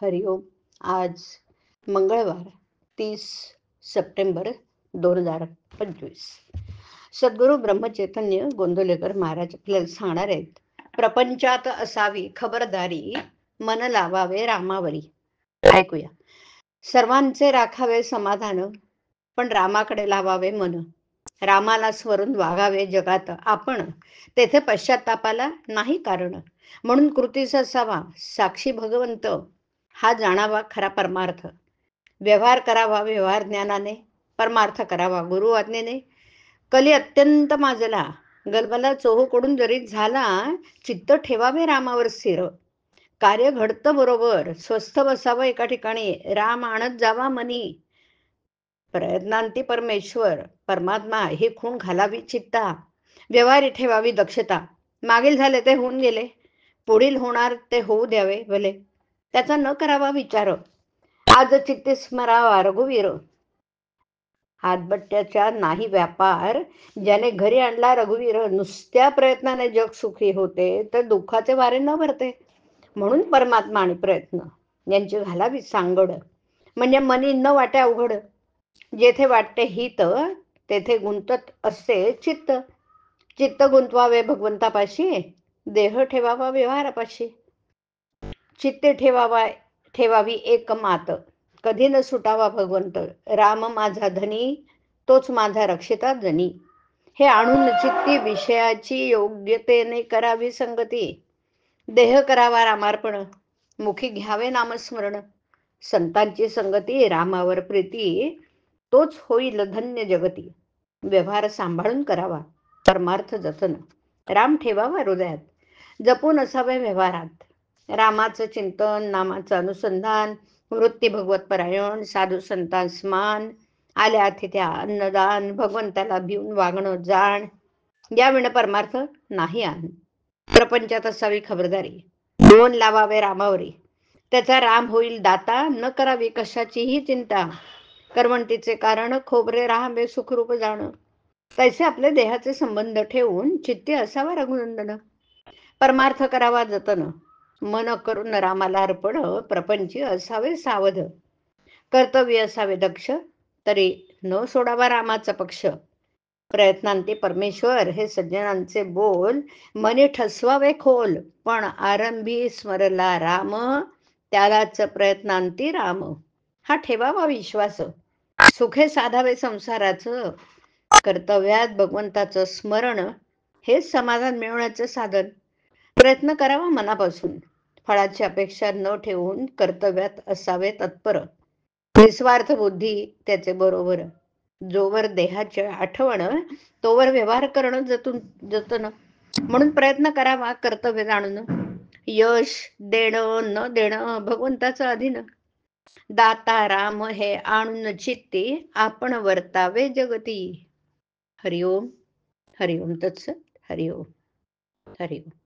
हरिओम. आज मंगळवार 30 सप्टेंबर 2025. सद्गुरू ब्रह्मचैतन्य गोंदवलेकर महाराज आपल्याला सांगणार आहेत, प्रपंचात असावी खबरदारी, मन लावावे रामावरी. ऐकूया. सर्वांचे राखावे समाधान, पण रामाकडे लावावे मन. रामाला स्मरून वागावे जगात आपण, तेथे पश्चातापाला नाही कारण. म्हणून कृतीस असावा साक्षी भगवंत, हा जाणावा खरा परमार्थ. व्यवहार करावा व्यवहार ज्ञानाने, परमार्थ करावा गुरु आज्ञेने. कली अत्यंत माजला, गलबला चोहूकडून जरी झाला, चित्त ठेवावे रामावर स्थिर. कार्य घडतं बरोबर, स्वस्थ बसावं एका ठिकाणी, राम आणत जावा मनी. प्रयत्नांती परमेश्वर परमात्मा ही खूण घालावी चित्ता. व्यवहारी ठेवावी दक्षता, मागील झाले ते होऊन गेले, पुढील होणार ते होऊ द्यावे भले. त्याचा न करावा विचार, आज चित्ते स्मरावा रघुवीर. हातबट्ट्याचा नाही व्यापार, ज्याने घरी आणला रघुवीर. नुसत्या प्रयत्नाने जग सुखी होते, तर दुःखाचे वारे न भरते. म्हणून परमात्मा आणि प्रयत्न यांची घालावी सांगड, म्हणजे मनी न वाटे अवघड. जेथे वाटते हित, तेथे गुंतत असते चित्त. चित्त गुंतवावे भगवंतापाशी, देह ठेवावा व्यवहारापाशी. चित्ते ठेवावी एक मात, कधी न सुटावा भगवंत. राम माझा धनी, तोच माझा रक्षिता जनी. हे आणून चित्ती विषयाची योग्यतेने करावी संगती. देह करावा रामार्पण, मुखी घ्यावे नामस्मरण. संतांची संगती रामावर प्रीती, तोच होईल धन्य जगती. व्यवहार सांभाळून करावा परमार्थ जतन. राम ठेवावा हृदयात, जपून असावे व्यवहारात. रामाचं चिंतन, नामाचं अनुसंधान, वृत्ती भगवत परायण, साधू संतांस मान. आल्या तिथ्या अन्नदान, भगवंताला भिवून वागणं जाण. या विण परमार्थ नाही आण. प्रपंचात असावी खबरदारी, मन लावावे रामावरी. त्याचा राम होईल दाता, न करावी कशाचीही चिंता. करवंटीचे कारण खोबरे राहावे सुखरूप जाण. तैसे आपले देहाचे संबंध ठेवून चित्ती असावा रघुनंदन. परमार्थ करावा जतन, मन करून रामाला अर्पण. प्रपंची असावे सावध, कर्तव्य असावे दक्ष. तरी न सोडावा रामाचा पक्ष. प्रयत्नांती परमेश्वर हे सज्जनांचे बोल. मनी ठसवावे खोल, पण आरंभी स्मरला राम. त्यालाच प्रयत्नांती राम. हा ठेवावा विश्वास, सुखे साधावे संसाराचं. कर्तव्यात भगवंताचं स्मरण, हेच समाधान मिळवण्याचं साधन. प्रयत्न करावा मनापासून, फळाची अपेक्षा न ठेवून कर्तव्यात असावे तत्पर. निस्वार्थ बुद्धी त्याचे बरोबर. जोवर देहाची आठवण, तोवर व्यवहार करणं जतन. म्हणून प्रयत्न करावा कर्तव्य जाणून. यश देणं न देणं भगवंताचं अधीन. दाता राम हे आणून चित्ती, आपण वर्तावे जगती. हरिओम. हरिओम तत्सत. हरिओम. हरिओम.